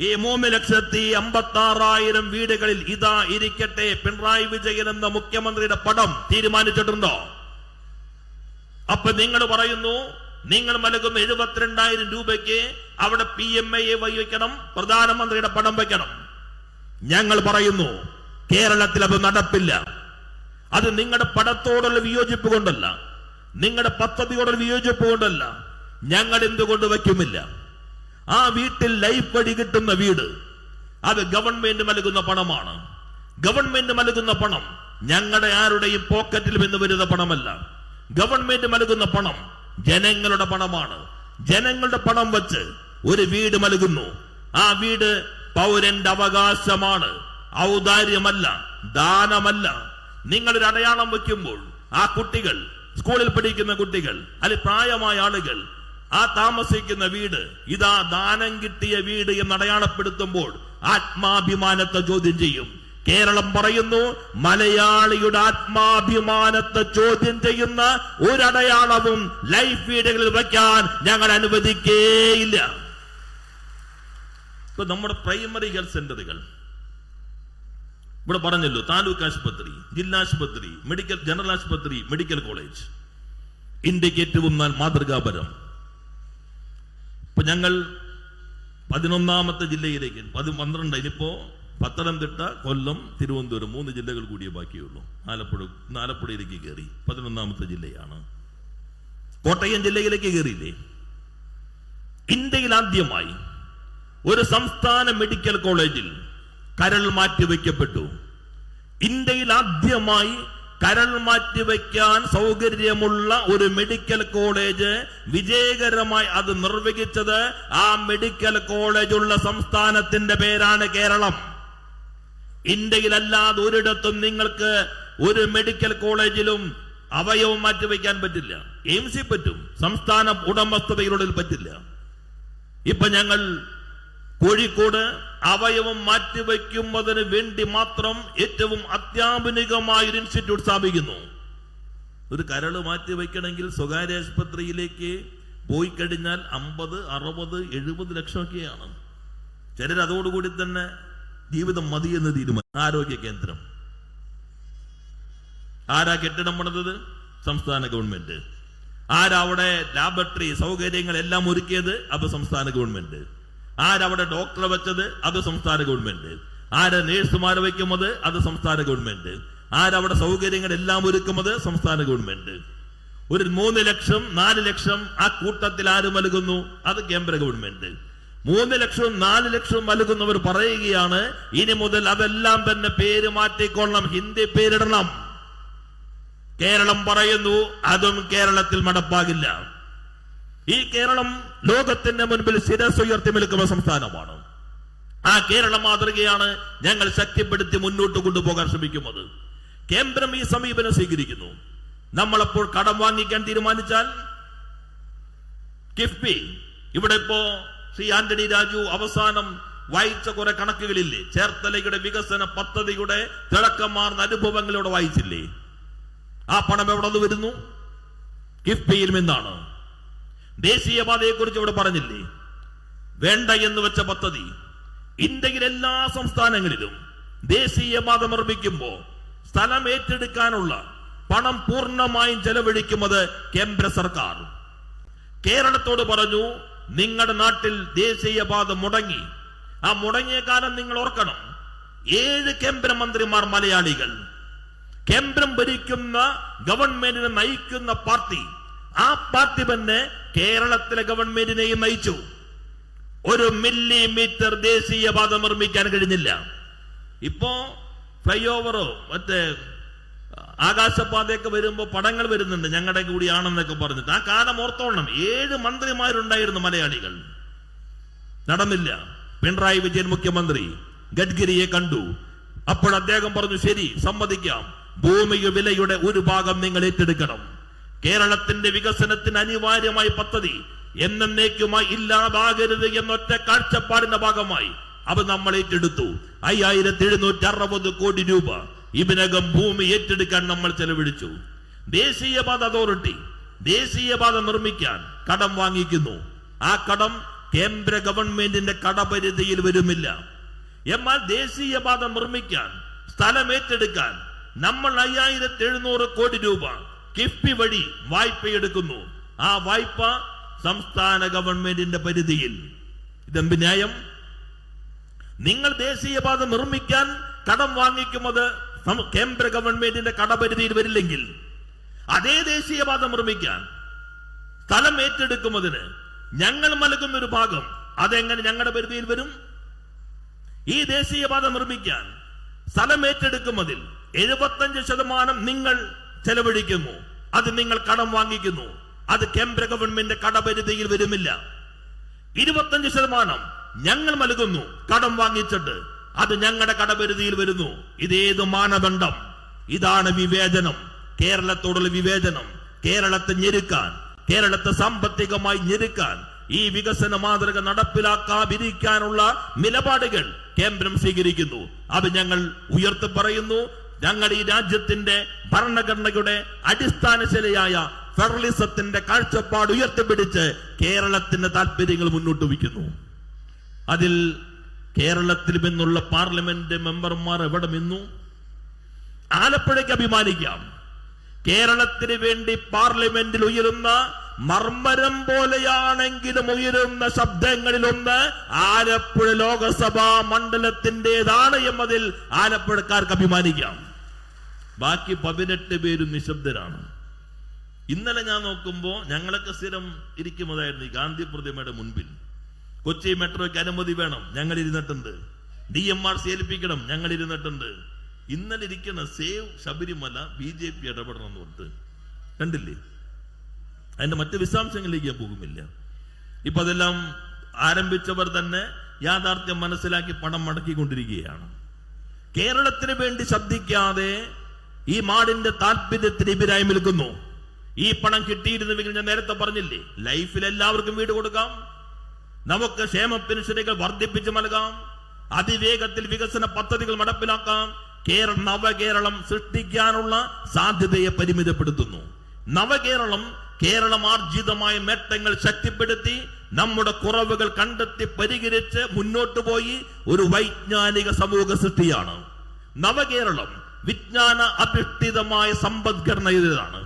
ഈ 3,56,000 വീടുകളിൽ ഇതാ ഇരിക്കട്ടെ പിണറായി വിജയൻ എന്ന മുഖ്യമന്ത്രിയുടെ പടം തീരുമാനിച്ചിട്ടുണ്ടോ? അപ്പൊ നിങ്ങൾ പറയുന്നു നിങ്ങൾ നൽകുന്ന 72,000 രൂപയ്ക്ക് അവിടെ PMAY വയ്ക്കണം, പ്രധാനമന്ത്രിയുടെ പടം വയ്ക്കണം. ഞങ്ങൾ പറയുന്നു കേരളത്തിൽ അത് നടപ്പില്ല. അത് നിങ്ങളുടെ പടത്തോടുള്ള വിയോജിപ്പ് കൊണ്ടല്ല, നിങ്ങളുടെ പദ്ധതിയോടുള്ള വിയോജിപ്പ് കൊണ്ടല്ല. ഞങ്ങൾ എന്തുകൊണ്ട് വയ്ക്കുമില്ല? ആ വീട്ടിൽ ലൈഫ് വഴി കിട്ടുന്ന വീട് അത് ഗവൺമെന്റ് നൽകുന്ന പണമാണ്. ഗവൺമെന്റ് നൽകുന്ന പണം ഞങ്ങളുടെ ആരുടെയും പോക്കറ്റിൽ നിന്ന് വരുന്ന പണമല്ല. ഗവൺമെന്റ് നൽകുന്ന പണം ജനങ്ങളുടെ പണമാണ്. ജനങ്ങളുടെ പണം വെച്ച് ഒരു വീട് നൽകുന്നു. ആ വീട് പൗരന്റെ അവകാശമാണ്, ഔദാര്യമല്ല, ദാനമല്ല. നിങ്ങളൊരു അടയാളം വെക്കുമ്പോൾ ആ കുട്ടികൾ, സ്കൂളിൽ പഠിക്കുന്ന കുട്ടികൾ, അല്ലെങ്കിൽ പ്രായമായ ആളുകൾ ആ താമസിക്കുന്ന വീട് ഇതാ ദാനം കിട്ടിയ വീട് എന്ന് അടയാളപ്പെടുത്തുമ്പോൾ ആത്മാഭിമാനത്തെ ചോദ്യം ചെയ്യും. കേരളം പറയുന്നു മലയാളിയുടെ ആത്മാഭിമാനത്തെ ചോദ്യം ചെയ്യുന്ന ഒരടയാളവും ലൈഫ് വീടുകളിൽ വയ്ക്കാൻ ഞങ്ങൾ അനുവദിക്കേയില്ല. ഇപ്പൊ നമ്മുടെ പ്രൈമറി ഹെൽത്ത് സെന്ററുകൾ ഇവിടെ പറഞ്ഞല്ലോ, താലൂക്ക് ആശുപത്രി, ജില്ലാശുപത്രി, മെഡിക്കൽ, ജനറൽ ആശുപത്രി, മെഡിക്കൽ കോളേജ്, ഇന്ത്യക്ക് ഏറ്റവും മാതൃകാപരം. ഇപ്പൊ ഞങ്ങൾ 11ാമത്തെ ജില്ലയിലേക്ക് 12, ഇനിയിപ്പോ പത്തനംതിട്ട, കൊല്ലം, തിരുവനന്തപുരം 3 ജില്ലകൾ കൂടിയേ ബാക്കിയുള്ളൂ. ആലപ്പുഴയിലേക്ക് കയറി 11ാമത്തെ ജില്ലയാണ്. കോട്ടയം ജില്ലയിലേക്ക് കയറിയില്ലേ? ഇന്ത്യയിൽ ആദ്യമായി ഒരു സംസ്ഥാന മെഡിക്കൽ കോളേജിൽ കരൾ മാറ്റിവെക്കപ്പെട്ടു. ഇന്ത്യയിൽ ആദ്യമായി കരൾ മാറ്റിവെക്കാൻ സൗകര്യമുള്ള ഒരു മെഡിക്കൽ കോളേജ് വിജയകരമായി അത് നിർവഹിച്ചത് ആ മെഡിക്കൽ കോളേജ് ഉള്ള സംസ്ഥാനത്തിന്റെ പേരാണ് കേരളം. ഇന്ത്യയിലല്ലാതെ ഒരിടത്തും നിങ്ങൾക്ക് ഒരു മെഡിക്കൽ കോളേജിലും അവയവം മാറ്റിവെക്കാൻ പറ്റില്ല. എയിംസിൽ പറ്റും, സംസ്ഥാന ഉടമസ്ഥതയിലുള്ളിൽ പറ്റില്ല. ഇപ്പൊ ഞങ്ങൾ കോഴിക്കോട് അവയവം മാറ്റിവെക്കുന്നതിന് വേണ്ടി മാത്രം ഏറ്റവും അത്യാധുനികമായ ഒരു ഇൻസ്റ്റിറ്റ്യൂട്ട് സ്ഥാപിക്കുന്നു. ഒരു കരള് മാറ്റിവെക്കണമെങ്കിൽ സ്വകാര്യ ആശുപത്രിയിലേക്ക് പോയി കഴിഞ്ഞാൽ 50, 60, 70 ലക്ഷമൊക്കെയാണ്. ചിലർ അതോടുകൂടി തന്നെ ജീവിതം മതിയെന്ന് തീരുമാനം. ആരോഗ്യ കേന്ദ്രം ആരാ കെട്ടിടം പണിതത്? സംസ്ഥാന ഗവൺമെന്റ്. ആരവിടെ ലാബറട്ടറി സൗകര്യങ്ങളെല്ലാം ഒരുക്കിയത്? അത് സംസ്ഥാന ഗവൺമെന്റ്. ആരവിടെ ഡോക്ടറെ വെച്ചത്? അത് സംസ്ഥാന ഗവൺമെന്റ്. ആര് നേഴ്സുമാരെ വയ്ക്കുന്നത്? അത് സംസ്ഥാന ഗവൺമെന്റ്. ആരവിടെ സൗകര്യങ്ങളെല്ലാം ഒരുക്കുന്നത്? സംസ്ഥാന ഗവൺമെന്റ്. ഒരു 3 ലക്ഷം 4 ലക്ഷം ആ കൂട്ടത്തിൽ ആര് നൽകുന്നു? അത് കേന്ദ്ര ഗവൺമെന്റ്. 3 ലക്ഷവും 4 ലക്ഷവും നൽകുന്നവർ പറയുകയാണ് ഇനി മുതൽ അതെല്ലാം തന്നെ പേര് മാറ്റിക്കൊള്ളണം, ഹിന്ദി പേരിടണം. കേരളം പറയുന്നു അതും കേരളത്തിൽ നടപ്പാകില്ല. ഈ കേരളം ലോകത്തിന്റെ മുൻപിൽ ശിരസ് ഉയർത്തി നിൽക്കുന്ന സംസ്ഥാനമാണ്. ആ കേരള മാതൃകയാണ് ഞങ്ങൾ ശക്തിപ്പെടുത്തി മുന്നോട്ട് കൊണ്ടുപോകാൻ ശ്രമിക്കുന്നത്. കേന്ദ്രം ഈ സമീപനം സ്വീകരിക്കുന്നു. നമ്മളപ്പോൾ കടം വാങ്ങിക്കാൻ തീരുമാനിച്ചാൽ കിഫ്ബി, ഇവിടെ ഇപ്പോ ശ്രീ ആന്റണി രാജു അവസാനം വായിച്ച കുറെ കണക്കുകളില്ലേ? ചേർത്തലയുടെ വികസന പദ്ധതിയുടെ തിളക്കമാർന്ന അനുഭവങ്ങളിലൂടെ വായിച്ചില്ലേ? ആ പണം എവിടെ നിന്ന് വരുന്നു? കിഫ്ബിയിൽ നിന്നാണ്. ദേശീയപാതയെ കുറിച്ച് ഇവിടെ പറഞ്ഞില്ലേ? വേണ്ട എന്ന് വെച്ച പദ്ധതി ഇന്ത്യയിലെ എല്ലാ സംസ്ഥാനങ്ങളിലും ദേശീയപാത നിർമ്മിക്കുമ്പോൾ സ്ഥലം ഏറ്റെടുക്കാനുള്ള പണം പൂർണ്ണമായും ചെലവഴിക്കുന്നത് കേന്ദ്ര സർക്കാർ. കേരളത്തോട് പറഞ്ഞു നിങ്ങളുടെ നാട്ടിൽ ദേശീയപാത മുടങ്ങി. ആ മുടങ്ങിയ കാലം നിങ്ങൾ ഓർക്കണം. 7 കേന്ദ്രമന്ത്രിമാർ മലയാളികൾ. കേന്ദ്രം ഭരിക്കുന്ന ഗവൺമെന്റിനെ നയിക്കുന്ന പാർട്ടി, ആ പാർട്ടി തന്നെ കേരളത്തിലെ ഗവൺമെന്റിനെയും നയിച്ചു. 1 മില്ലിമീറ്റർ ദേശീയപാത നിർമ്മിക്കാൻ കഴിഞ്ഞില്ല. ഇപ്പോ ഫ്ലൈ ഓവറോ മറ്റേ ആകാശപാതയൊക്കെ വരുമ്പോ പടങ്ങൾ വരുന്നുണ്ട്, ഞങ്ങളുടെ കൂടിയാണെന്നൊക്കെ പറഞ്ഞിട്ട്. ആ കാലം ഓർത്തോണം, 7 മന്ത്രിമാരുണ്ടായിരുന്നു മലയാളികൾ. നടന്നില്ല. പിണറായി വിജയൻ മുഖ്യമന്ത്രി ഗഡ്കരിയെ കണ്ടു. അപ്പോൾ അദ്ദേഹം പറഞ്ഞു, ശരി, സമ്മതിക്കാം, ഭൂമിയുടെ വിലയുടെ ഒരു ഭാഗം നിങ്ങൾ ഏറ്റെടുക്കണം. കേരളത്തിന്റെ വികസനത്തിന് അനിവാര്യമായ പദ്ധതി എന്നേക്കുമായി ഇല്ലാതാകരുത് എന്നൊറ്റ കാഴ്ചപ്പാടിന്റെ ഭാഗമായി അത് നമ്മൾ ഏറ്റെടുത്തു. 5760 കോടി രൂപ ഇതിനകം ഭൂമി ഏറ്റെടുക്കാൻ നമ്മൾ ചെലവഴിച്ചു. ദേശീയപാത അതോറിറ്റി ദേശീയപാത നിർമ്മിക്കാൻ കടം വാങ്ങിക്കുന്നു. ആ കടം കേന്ദ്ര ഗവൺമെന്റിന്റെ കടപരിധിയിൽ വരുമില്ല. എന്നാൽ ദേശീയപാത നിർമ്മിക്കാൻ, സ്ഥലം ഏറ്റെടുക്കാൻ നമ്മൾ 5700 കോടി രൂപ കിഫ്ബി വഴി വായ്പയെടുക്കുന്നു. ആ വായ്പ സംസ്ഥാന ഗവൺമെന്റിന്റെ പരിധിയിൽ. ഇതെന്ത് ന്യായം? നിങ്ങൾ ദേശീയപാത നിർമ്മിക്കാൻ കടം വാങ്ങിക്കുന്നത് കേന്ദ്ര ഗവൺമെന്റിന്റെ കടപരിധിയിൽ വരില്ലെങ്കിൽ, അതേ ദേശീയപാത നിർമ്മിക്കാൻ സ്ഥലം ഏറ്റെടുക്കുന്നതിന് ഞങ്ങൾ നൽകുന്ന ഒരു ഭാഗം അതെങ്ങനെ ഞങ്ങളുടെ പരിധിയിൽ വരും? ഈ ദേശീയപാത നിർമ്മിക്കാൻ സ്ഥലം ഏറ്റെടുക്കുന്നതിൽ 75% നിങ്ങൾ ചെലവഴിക്കുന്നു, അത് നിങ്ങൾ കടം വാങ്ങിക്കുന്നു, അത് കേന്ദ്ര ഗവൺമെന്റ് കടപരിധിയിൽ വരുമില്ല. 25% ഞങ്ങൾ നൽകുന്നു കടം വാങ്ങിച്ചിട്ട്, അത് ഞങ്ങളുടെ കടപരിധിയിൽ വരുന്നു. ഇതേത് മാനദണ്ഡം? ഇതാണ് വിവേചനം. കേരളത്തോടുള്ള വിവേചനം. കേരളത്തെ ഞെരുക്കാൻ, കേരളത്തെ സാമ്പത്തികമായി ഞെരുക്കാൻ, ഈ വികസന മാതൃക നടപ്പിലാക്കാതിരിക്കാനുള്ള നിലപാടുകൾ കേന്ദ്രം സ്വീകരിക്കുന്നു. അത് ഞങ്ങൾ ഉയർത്തി പറയുന്നു. ഞങ്ങൾ ഈ രാജ്യത്തിന്റെ ഭരണഘടനയുടെ അടിസ്ഥാനശിലയായ ഫെഡറലിസത്തിന്റെ കാഴ്ചപ്പാട് ഉയർത്തിപ്പിടിച്ച് കേരളത്തിന്റെ താല്പര്യങ്ങൾ മുന്നോട്ട് വയ്ക്കുന്നു. അതിൽ കേരളത്തിൽ നിന്നുള്ള പാർലമെന്റ് മെമ്പർമാർ എവിടെ നിന്നു? ആലപ്പുഴയ്ക്ക് അഭിമാനിക്കാം. കേരളത്തിന് വേണ്ടി പാർലമെന്റിൽ ഉയരുന്ന മർമ്മരം പോലെയാണെങ്കിലും ഉയരുന്ന ശബ്ദങ്ങളിലൊന്ന് ആലപ്പുഴ ലോകസഭാ മണ്ഡലത്തിന്റേതാണ് എന്നതിൽ ആലപ്പുഴക്കാർക്ക് അഭിമാനിക്കാം. ബാക്കി 18 പേരും നിശബ്ദരാണ്. ഇന്നലെ ഞാൻ നോക്കുമ്പോ ഞങ്ങളൊക്കെ സ്ഥിരം ഇരിക്കുന്നതായിരുന്നു ഈ ഗാന്ധി പ്രതിമയുടെ മുൻപിൽ. കൊച്ചി മെട്രോയ്ക്ക് അനുമതി വേണം, ഞങ്ങൾ ഇരുന്നിട്ടുണ്ട്. DMRC ഏൽപ്പിക്കണം, ഞങ്ങൾ ഇരുന്നിട്ടുണ്ട്. ഇന്നലെ ഇരിക്കുന്ന സേവ് ശബരിമല BJP ഇടപെടണം എന്ന് പറഞ്ഞിട്ട് കണ്ടില്ലേ? അതിന്റെ മറ്റ് വിശദാംശങ്ങളിലേക്ക് ഞാൻ പോകുന്നില്ല. ഇപ്പൊ അതെല്ലാം ആരംഭിച്ചവർ തന്നെ യാഥാർത്ഥ്യം മനസ്സിലാക്കി പണം മടക്കിക്കൊണ്ടിരിക്കുകയാണ്. കേരളത്തിന് വേണ്ടി ശബ്ദിക്കാതെ ഈ നാടിന്റെ താല്പര്യത്തിന് എതിരായി നിൽക്കുന്നു. ഈ പണം കിട്ടിയിരുന്നുവെങ്കിൽ ഞാൻ നേരത്തെ പറഞ്ഞില്ലേ, ലൈഫിൽ എല്ലാവർക്കും വീട് കൊടുക്കാം, നമുക്ക് ക്ഷേമ പെൻഷനുകൾ വർദ്ധിപ്പിച്ച് നൽകാം, അതിവേഗത്തിൽ വികസന പദ്ധതികൾ നടപ്പിലാക്കാം. നവകേരളം സൃഷ്ടിക്കാനുള്ള സാധ്യതയെ പരിമിതപ്പെടുത്തുന്നു. നവകേരളം കേരളമാർജിതമായ നേട്ടങ്ങൾ ശക്തിപ്പെടുത്തി നമ്മുടെ കുറവുകൾ കണ്ടെത്തി പരിഹരിച്ച് മുന്നോട്ട് പോയി ഒരു വൈജ്ഞാനിക സമൂഹ സൃഷ്ടിയാണ്. നവകേരളം വിജ്ഞാന അധിഷ്ഠിതമായ സമ്പദ്ഘടനയുടേതാണ്.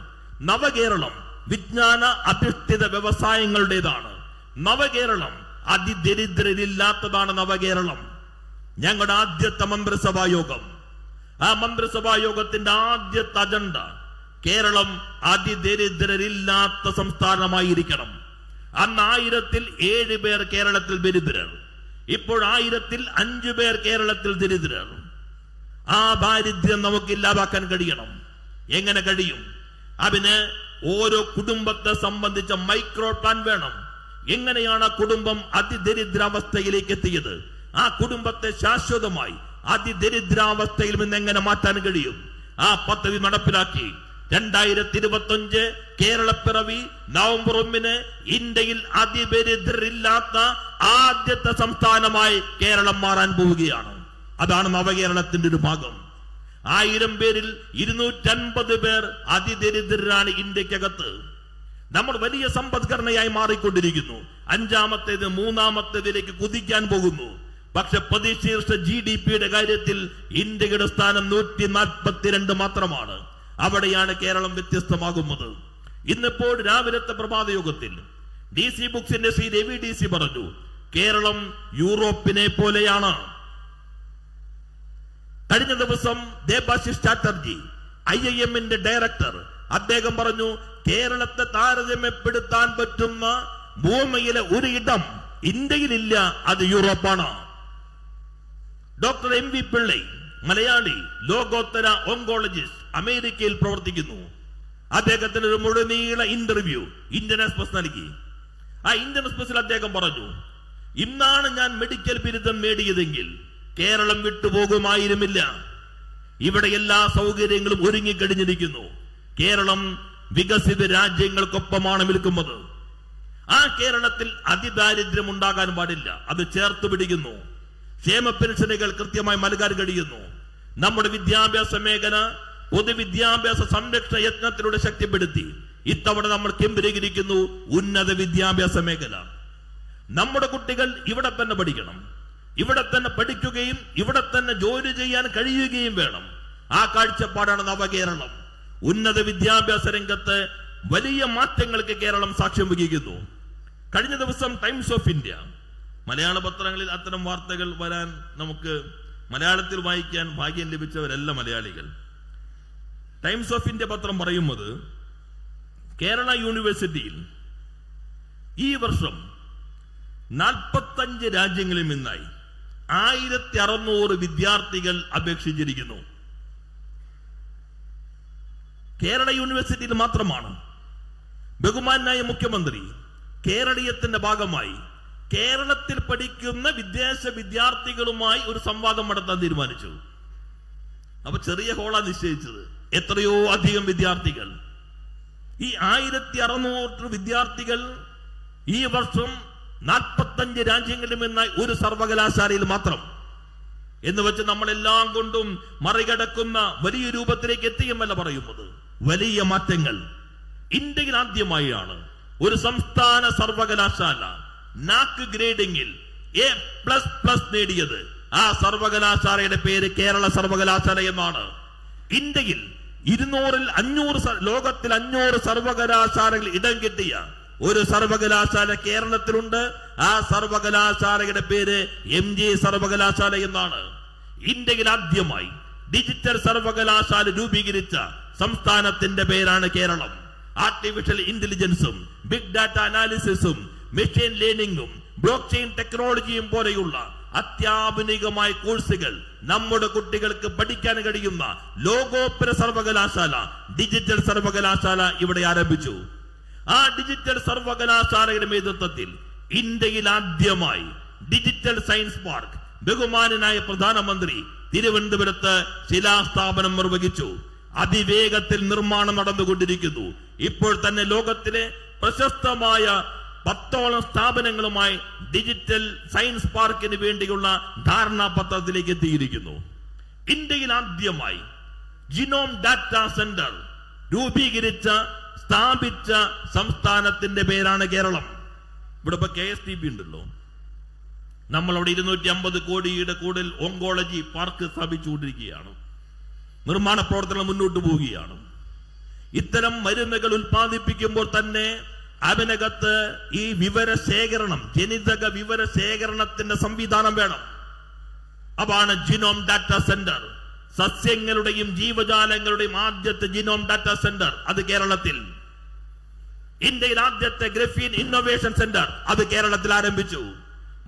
നവകേരളം വിജ്ഞാന അധിഷ്ഠിത വ്യവസായങ്ങളുടേതാണ്. നവകേരളം അതിദരിദ്രരില്ലാത്തതാണ് നവകേരളം. ഞങ്ങളുടെ ആദ്യത്തെ മന്ത്രിസഭാ യോഗം, ആ മന്ത്രിസഭാ യോഗത്തിന്റെ ആദ്യത്തെ അജണ്ട കേരളം അതിദരിദ്രരില്ലാത്ത സംസ്ഥാനമായിരിക്കണം. അന്ന് 1000-7 പേർ കേരളത്തിൽ ദരിദ്രർ, ഇപ്പോൾ 1000-5 പേർ കേരളത്തിൽ ദരിദ്രർ. ആ ദാരിദ്ര്യം നമുക്ക് ഇല്ലാതാക്കാൻ കഴിയണം. എങ്ങനെ കഴിയും? അതിന് ഓരോ കുടുംബത്തെ സംബന്ധിച്ച മൈക്രോ പ്ലാൻ വേണം. എങ്ങനെയാണ് ആ കുടുംബം അതിദരിദ്രാവസ്ഥയിലേക്ക് എത്തിയത്? ആ കുടുംബത്തെ ശാശ്വതമായി അതിദരിദ്രാവസ്ഥയിൽ നിന്ന് എങ്ങനെ മാറ്റാൻ കഴിയും? ആ പദ്ധതി നടപ്പിലാക്കി 2025 കേരളപ്പിറവി നവംബർ 1 ഇന്ത്യയിൽ അതിദരിദ്രരില്ലാത്ത ആദ്യത്തെ സംസ്ഥാനമായി കേരളം മാറാൻ പോവുകയാണ്. അതാണ് നവകേരളത്തിന്റെ ഒരു ഭാഗം. 1000 പേരിൽ 250 പേർ അതിദരിദ്രരാണ് ഇന്ത്യക്കകത്ത്. നമ്മൾ വലിയ സമ്പദ്ഘടനയായി മാറിക്കൊണ്ടിരിക്കുന്നു. 5ാമത്തേത് 3ാമത്തേതിലേക്ക് കുതിക്കാൻ പോകുന്നു. പക്ഷെ പ്രതിശീർഷ GDP-യുടെ കാര്യത്തിൽ ഇന്ത്യയുടെ സ്ഥാനം 142 മാത്രമാണ്. അവിടെയാണ് കേരളം വ്യത്യസ്തമാകുന്നത്. ഇന്നിപ്പോൾ രാവിലത്തെ പ്രഭാത യോഗത്തിൽ DC ബുക്സിന്റെ ശ്രീ രവി DC പറഞ്ഞു, കേരളം യൂറോപ്പിനെ പോലെയാണ്. കഴിഞ്ഞ ദിവസം ദേബാശിഷ് ചാറ്റർജി IIM-ന്റെ ഡയറക്ടർ, അദ്ദേഹം പറഞ്ഞു കേരളത്തെ താരതമ്യപ്പെടുത്താൻ പറ്റുന്ന ഭൂമിയിലെ ഒരു ഇടം ഇന്ത്യയിലില്ല, അത് യൂറോപ്പാണ്. ഡോക്ടർ MV പിള്ളൈ, മലയാളി, ലോകോത്തര ഓങ്കോളജിസ്റ്റ്, അമേരിക്കയിൽ പ്രവർത്തിക്കുന്നു. അദ്ദേഹത്തിന് ഒരു മുഴുനീള ഇന്റർവ്യൂ ഇന്ത്യൻ എക്സ്പ്രസ് നൽകി. ആ ഇന്ത്യൻ എക്സ്പ്രസിൽ അദ്ദേഹം പറഞ്ഞു, ഇന്നാണ് ഞാൻ മെഡിക്കൽ ബിരുദം നേടിയതെങ്കിൽ കേരളം വിട്ടുപോകുമായിരുന്നില്ല. ഇവിടെ എല്ലാ സൗകര്യങ്ങളും ഒരുങ്ങിക്കഴിഞ്ഞിരിക്കുന്നു. കേരളം വികസിത രാജ്യങ്ങൾക്കൊപ്പമാണ് നിൽക്കുന്നത്. ആ കേരളത്തിൽ അതിദാരിദ്ര്യം ഉണ്ടാകാൻ പാടില്ല, അത് ചേർത്ത് പിടിക്കുന്നു. ക്ഷേമ പെൻഷനുകൾ കൃത്യമായി നൽകാൻ കഴിയുന്നു. നമ്മുടെ വിദ്യാഭ്യാസ മേഖല പൊതുവിദ്യാഭ്യാസ സംരക്ഷണ യത്നത്തിലൂടെ ശക്തിപ്പെടുത്തി ഇത്തവണ നമ്മൾ കേന്ദ്രീകരിക്കുന്നു ഉന്നത വിദ്യാഭ്യാസ മേഖല. നമ്മുടെ കുട്ടികൾ ഇവിടെ തന്നെ പഠിക്കണം, ഇവിടെ തന്നെ പഠിക്കുകയും ഇവിടെ തന്നെ ജോലി ചെയ്യാൻ കഴിയുകയും വേണം. ആ കാഴ്ചപ്പാടാണ് നവകേരളം. ഉന്നത വിദ്യാഭ്യാസ രംഗത്ത് വലിയ മാറ്റങ്ങൾക്ക് കേരളം സാക്ഷ്യം വഹിക്കുന്നു. കഴിഞ്ഞ ദിവസം ടൈംസ് ഓഫ് ഇന്ത്യ, മലയാള പത്രങ്ങളിൽ അത്തരം വാർത്തകൾ വരാൻ നമുക്ക് മലയാളത്തിൽ വായിക്കാൻ ഭാഗ്യം ലഭിച്ചവരല്ല മലയാളികൾ. ടൈംസ് ഓഫ് ഇന്ത്യ പത്രം പറയുന്നത് കേരള യൂണിവേഴ്സിറ്റിയിൽ ഈ വർഷം 45 രാജ്യങ്ങളിൽ നിന്നായി 1600 വിദ്യാർത്ഥികൾ അപേക്ഷിച്ചിരിക്കുന്നു. കേരള യൂണിവേഴ്സിറ്റിയിൽ മാത്രമാണ്. ബഹുമാനായ മുഖ്യമന്ത്രി കേരളീയത്തിന്റെ ഭാഗമായി കേരളത്തിൽ പഠിക്കുന്ന വിദേശ വിദ്യാർത്ഥികളുമായി ഒരു സംവാദം നടത്താൻ തീരുമാനിച്ചു. അപ്പൊ ചെറിയ ഹോളാ നിശ്ചയിച്ചത്, എത്രയോ അധികം വിദ്യാർത്ഥികൾ. ഈ 1600 വിദ്യാർത്ഥികൾ ഈ വർഷം 45 രാജ്യങ്ങളിൽ നിന്നായി ഒരു സർവകലാശാലയിൽ മാത്രം എന്ന് വെച്ച് നമ്മളെല്ലാം കൊണ്ടും മറികടക്കുന്ന വലിയ രൂപത്തിലേക്ക് എത്തിയുമല്ല പറയുന്നത്. വലിയ മാറ്റങ്ങൾ. ഇന്ത്യയിൽ ആദ്യമായാണ് ഒരു സംസ്ഥാന സർവകലാശാല നാക് ഗ്രേഡിംഗിൽ A++ നേടിയത്. ആ സർവകലാശാലയുടെ പേര് കേരള സർവകലാശാല എന്നാണ്. ഇന്ത്യയിൽ 200-ൽ 500 ലോകത്തിൽ 500 സർവകലാശാലകൾ ഇടം കിട്ടിയ ഒരു സർവകലാശാല കേരളത്തിലുണ്ട്. ആ സർവകലാശാലയുടെ പേര് MG സർവകലാശാല എന്നാണ്. ഇന്ത്യയിൽ ആദ്യമായി ഡിജിറ്റൽ സർവകലാശാല രൂപീകരിച്ച സംസ്ഥാനത്തിന്റെ പേരാണ് കേരളം. ആർട്ടിഫിഷ്യൽ ഇന്റലിജൻസും ബിഗ് ഡാറ്റ അനാലിസിസും മെഷീൻ ലേണിംഗും ബ്ലോക്ക് ചെയിൻ ടെക്നോളജിയും പോലെയുള്ള അത്യാധുനികമായ കോഴ്സുകൾ നമ്മുടെ കുട്ടികൾക്ക് പഠിക്കാൻ കഴിയുന്ന ലോകോത്തര സർവകലാശാല, ഡിജിറ്റൽ സർവകലാശാല ഇവിടെ ആരംഭിച്ചു. ആ ഡിജിറ്റൽ സർവകലാശാലയുടെ നേതൃത്വത്തിൽ ഇന്ത്യയിൽ ആദ്യമായി ഡിജിറ്റൽ സയൻസ് പാർക്ക് ബഹുമാനായ പ്രധാനമന്ത്രി തിരുവനന്തപുരത്ത് ശിലാസ്ഥാപനം നിർവഹിച്ചു. അതിവേഗത്തിൽ നിർമ്മാണം നടന്നുകൊണ്ടിരിക്കുന്നു. ഇപ്പോൾ തന്നെ ലോകത്തിലെ പ്രശസ്തമായ 10ഓളം സ്ഥാപനങ്ങളുമായി ഡിജിറ്റൽ സയൻസ് പാർക്കിന് വേണ്ടിയുള്ള ധാരണാപത്രത്തിലേക്ക് എത്തിയിരിക്കുന്നു. ഇന്ത്യയിൽ ആദ്യമായി ജിനോം ഡാറ്റ സെന്റർ രൂപീകരിച്ച സ്ഥാപിച്ച സംസ്ഥാനത്തിന്റെ പേരാണ് കേരളം. ഇവിടെ ഇപ്പൊ KSTP ഉണ്ടല്ലോ. നമ്മളവിടെ 250 കോടിയുടെ കൂടുതൽ ഓങ്കോളജി പാർക്ക് സ്ഥാപിച്ചുകൊണ്ടിരിക്കുകയാണ്. നിർമ്മാണ പ്രവർത്തനം മുന്നോട്ട് പോവുകയാണ്. ഇത്തരം മരുന്നുകൾ ഉൽപ്പാദിപ്പിക്കുമ്പോൾ തന്നെ അതിനകത്ത് ഈ വിവരശേഖരണം, ജനിതക വിവരശേഖരണത്തിന്റെ സംവിധാനം വേണം. അതാണ് ജിനോം ഡാറ്റ സെന്റർ. സസ്യങ്ങളുടെയും ജീവജാലങ്ങളുടെയും ആദ്യത്തെ ജിനോം ഡാറ്റ സെന്റർ അത് കേരളത്തിൽ. ഇന്ത്യയിൽ ആദ്യത്തെ ഗ്രഫീൻ ഇന്നോവേഷൻ സെന്റർ അത് കേരളത്തിൽ ആരംഭിച്ചു.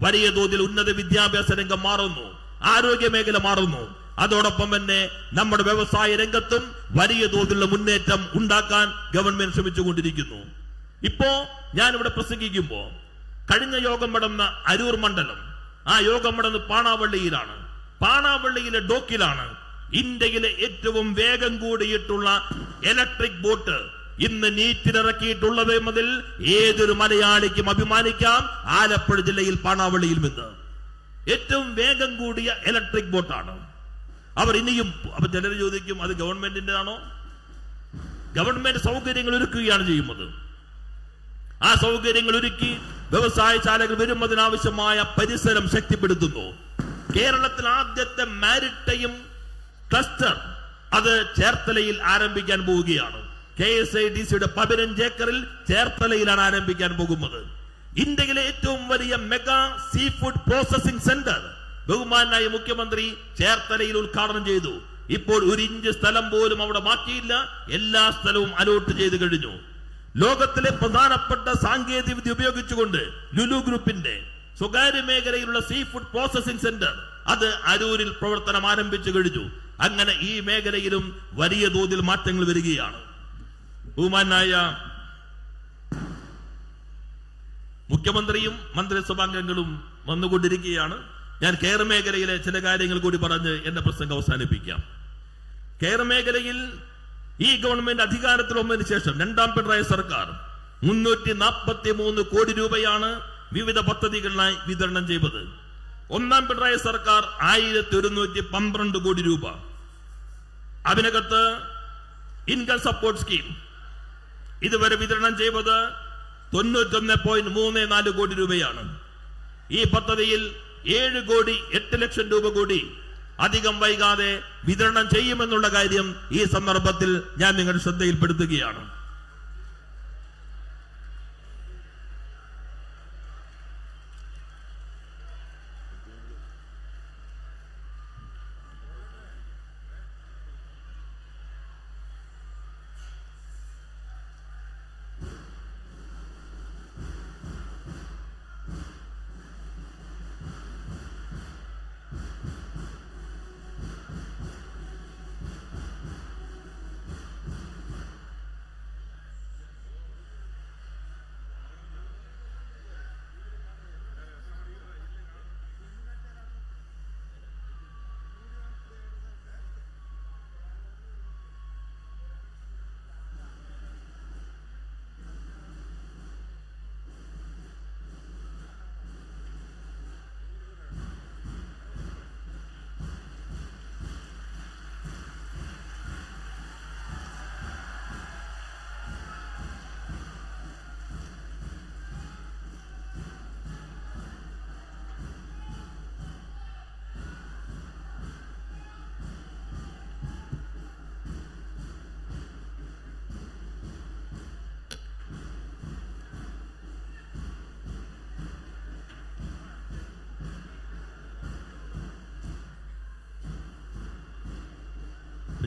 വലിയ തോതിൽ ഉന്നത വിദ്യാഭ്യാസ രംഗം മാറുന്നു, ആരോഗ്യ മേഖല മാറുന്നു. അതോടൊപ്പം തന്നെ നമ്മുടെ വ്യവസായ രംഗത്തും വലിയ തോതിലുള്ള മുന്നേറ്റം ഉണ്ടാക്കാൻ ഗവൺമെന്റ് ശ്രമിച്ചുകൊണ്ടിരിക്കുന്നു. ഇപ്പോ ഞാനിവിടെ പ്രസംഗിക്കുമ്പോ കഴിഞ്ഞ യോഗം നടന്ന അരൂർ മണ്ഡലം, ആ യോഗം നടന്ന പാണാവള്ളിയിലാണ്. പാണാവള്ളിയിലെ ഡോക്കിലാണ് ഇന്ത്യയിലെ ഏറ്റവും വേഗം കൂടിയിട്ടുള്ള ഇലക്ട്രിക് ബോട്ട് ഇന്ന് നീറ്റിലിറക്കിയിട്ടുള്ളത് എന്നതിൽ ഏതൊരു മലയാളിക്കും അഭിമാനിക്കാം. ആലപ്പുഴ ജില്ലയിൽ പാണാവള്ളിയിൽ നിന്ന് ഏറ്റവും വേഗം കൂടിയ ഇലക്ട്രിക് ബോട്ടാണ്. അവർ ഇനിയും, അപ്പൊ ചിലർ ചോദിക്കും അത് ഗവൺമെന്റിന്റെ ആണോ? ഗവൺമെന്റ് സൗകര്യങ്ങൾ ഒരുക്കുകയാണ് ചെയ്യുന്നത്. ആ സൗകര്യങ്ങൾ ഒരുക്കി വ്യവസായശാലകൾ വരുന്നതിനാവശ്യമായ പരിസരം ശക്തിപ്പെടുത്തുന്നു. കേരളത്തിൽ ആദ്യത്തെ മാരിടൈം ക്ലസ്റ്റർ അത് ചേർത്തലയിൽ ആരംഭിക്കാൻ പോവുകയാണ്. KSIDCയുടെ 15 ഏക്കറിൽ ചേർത്തലയിലാണ് ആരംഭിക്കാൻ പോകുന്നത്. ഇന്ത്യയിലെ ഏറ്റവും വലിയ mega sea food processing centre ബഹുമാനായ മുഖ്യമന്ത്രി ചേർത്തലയിൽ ഉദ്ഘാടനം ചെയ്തു. ഇപ്പോൾ ഒരു ഇഞ്ച് സ്ഥലം പോലും അവിടെ ബാക്കിയില്ല. എല്ലാ സ്ഥലവും അലോട്ട് ചെയ്ത് കഴിഞ്ഞു. ലോകത്തിലെ പ്രധാനപ്പെട്ട സാങ്കേതിക വിദ്യ ഉപയോഗിച്ചുകൊണ്ട് ലുലു ഗ്രൂപ്പിന്റെ സ്വകാര്യ മേഖലയിലുള്ള സീ ഫുഡ് പ്രോസസിംഗ് സെന്റർ അത് അരൂരിൽ പ്രവർത്തനം ആരംഭിച്ചു കഴിഞ്ഞു. അങ്ങനെ ഈ മേഖലയിലും വലിയ തോതിൽ മാറ്റങ്ങൾ വരികയാണ്. ബഹുമാനായ മുഖ്യമന്ത്രിയും മന്ത്രിസഭാംഗങ്ങളും വന്നുകൊണ്ടിരിക്കുകയാണ്. ഞാൻ കെയർ മേഖലയിലെ ചില കാര്യങ്ങൾ കൂടി പറഞ്ഞ് എന്റെ പ്രസംഗം അവസാനിപ്പിക്കാം. കെയർ മേഖലയിൽ ഈ ഗവൺമെന്റ് അധികാരത്തിൽ വന്നതിന് ശേഷം രണ്ടാം പിണറായി സർക്കാർ 343 കോടി രൂപയാണ് വിവിധ പദ്ധതികളിലായി വിതരണം ചെയ്തത്. ഒന്നാം പിണറായി സർക്കാർ 1112 കോടി രൂപ. അതിനകത്ത് ഇൻകം സപ്പോർട്ട് സ്കീം ഇതുവരെ വിതരണം ചെയ്തത് 91.34 കോടി രൂപയാണ്. ഈ പദ്ധതിയിൽ 7.8 ലക്ഷം രൂപ കൂടി അധികം വൈകാതെ വിതരണം ചെയ്യുമെന്നുള്ള കാര്യം ഈ സന്ദർഭത്തിൽ ഞാൻ നിങ്ങളുടെ ശ്രദ്ധയിൽപ്പെടുത്തുകയാണ്.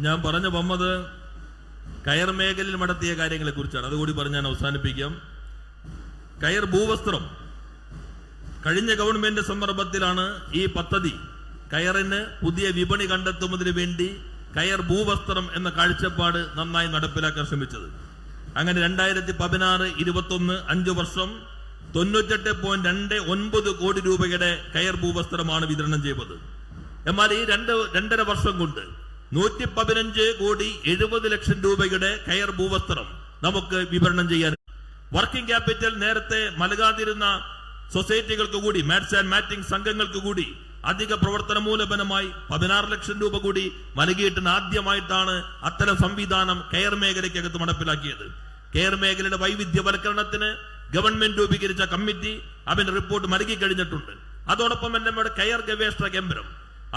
ഞാൻ പറഞ്ഞു വന്നത് കയർ മേഖലയിൽ നടത്തിയ കാര്യങ്ങളെ കുറിച്ചാണ്. അതുകൂടി പറഞ്ഞ് ഞാൻ അവസാനിപ്പിക്കാം. കയർ ഭൂവസ്ത്രം കഴിഞ്ഞ ഗവൺമെന്റ് സന്ദർഭത്തിലാണ് ഈ പദ്ധതി കയറിന് പുതിയ വിപണി കണ്ടെത്തുന്നതിന് വേണ്ടി കയർ ഭൂവസ്ത്രം എന്ന കാഴ്ചപ്പാട് നന്നായി നടപ്പിലാക്കാൻ ശ്രമിച്ചത്. അങ്ങനെ 2016-21 5 വർഷം 98.29 കോടി രൂപയുടെ കയർ ഭൂവസ്ത്രമാണ് വിതരണം ചെയ്തത്. എന്നാൽ ഈ 2.5 വർഷം കൊണ്ട് 115 കോടി 70 ലക്ഷം രൂപയുടെ കയർ ഭൂവസ്ത്രം നമുക്ക് വിതരണം ചെയ്യാൻ. വർക്കിംഗ് ക്യാപിറ്റൽ നേരത്തെ നൽകാതിരുന്ന സൊസൈറ്റികൾക്ക് കൂടി, മാറ്റ്സ് ആൻഡ് മാറ്റിംഗ് സംഘങ്ങൾക്ക് കൂടി അധിക പ്രവർത്തന മൂലധനമായി 16 ലക്ഷം രൂപ കൂടി നൽകിയിട്ടുണ്ട്. ആദ്യമായിട്ടാണ് അത്തരം സംവിധാനം കെയർ മേഖലയ്ക്കകത്ത് നടപ്പിലാക്കിയത്. കെയർ മേഖലയുടെ വൈവിധ്യവൽക്കരണത്തിന് ഗവൺമെന്റ് രൂപീകരിച്ച കമ്മിറ്റി അതിന്റെ റിപ്പോർട്ട് നൽകി കഴിഞ്ഞിട്ടുണ്ട്. അതോടൊപ്പം തന്നെ നമ്മുടെ കെയർ ഗവേഷണ കേന്ദ്രം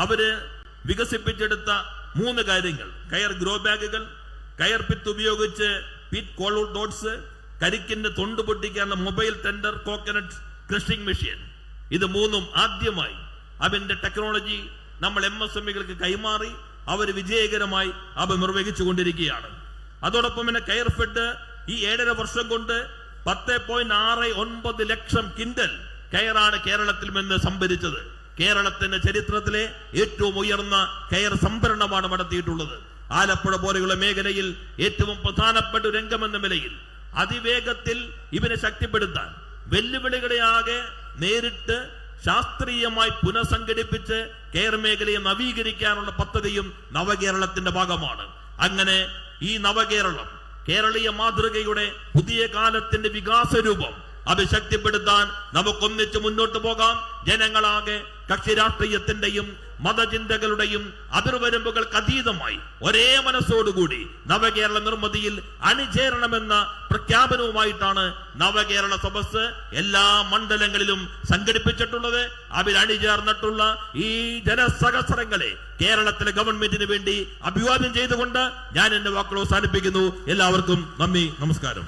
അവര് വികസിപ്പിച്ചെടുത്ത 3 കാര്യങ്ങൾ: കയർ ഗ്രോ ബാഗുകൾ, കയർ പിത്ത് ഉപയോഗിച്ച് പിറ്റ് കോളൂർ ഡോട്ട്സ്, കരിക്കിന്റെ തൊണ്ട് പൊട്ടിക്കാനുള്ള mobile tender coconut crushing machine. ഇത് 3ഉം ആദ്യമായി അതിന്റെ ടെക്നോളജി നമ്മൾ MSMEകൾക്ക് കൈമാറി അവർ വിജയകരമായി അവ നിർവഹിച്ചു കൊണ്ടിരിക്കുകയാണ്. അതോടൊപ്പം തന്നെ കയർ ഫെഡ് ഈ 7.5 വർഷം കൊണ്ട് 10.69 ലക്ഷം കിൻഡൽ കയറാണ് കേരളത്തിൽ നിന്ന് സംഭരിച്ചത്. കേരളത്തിന്റെ ചരിത്രത്തിലെ ഏറ്റവും ഉയർന്ന കയർ സംഭരണമാണ് നടത്തിയിട്ടുള്ളത്. ആലപ്പുഴ പോലെയുള്ള മേഖലയിൽ ഏറ്റവും പ്രധാനപ്പെട്ട രംഗമെന്ന നിലയിൽ അതിവേഗത്തിൽ ഇവനെ ശക്തിപ്പെടുത്താൻ, വെല്ലുവിളികളെയാകെ നേരിട്ട് ശാസ്ത്രീയമായി പുനഃസംഘടിപ്പിച്ച് കെയർ മേഖലയെ നവീകരിക്കാനുള്ള പദ്ധതിയും നവകേരളത്തിന്റെ ഭാഗമാണ്. അങ്ങനെ ഈ നവകേരളം കേരളീയ മാതൃകയുടെ പുതിയ കാലത്തിന്റെ വികാസ രൂപം അത് ശക്തിപ്പെടുത്താൻ നമുക്കൊന്നിച്ച് മുന്നോട്ട് പോകാം. ജനങ്ങളാകെ കക്ഷി രാഷ്ട്രീയത്തിന്റെയും മതചിന്തകളുടെയും അതിർവരമ്പുകൾക്ക് അതീതമായി ഒരേ മനസ്സോടുകൂടി നവകേരള നിർമ്മിതിയിൽ അണിചേരണമെന്ന പ്രഖ്യാപനവുമായിട്ടാണ് നവകേരള സദസ്സ് എല്ലാ മണ്ഡലങ്ങളിലും സംഘടിപ്പിച്ചിട്ടുള്ളത്. അതിൽ അണിചേർന്നിട്ടുള്ള ഈ ജനസഹസ്രങ്ങളെ കേരളത്തിലെ ഗവൺമെന്റിന് വേണ്ടി അഭിവാദ്യം ചെയ്തുകൊണ്ട് ഞാൻ എന്റെ വാക്കുകൾ അവസാനിപ്പിക്കുന്നു. എല്ലാവർക്കും നന്ദി, നമസ്കാരം.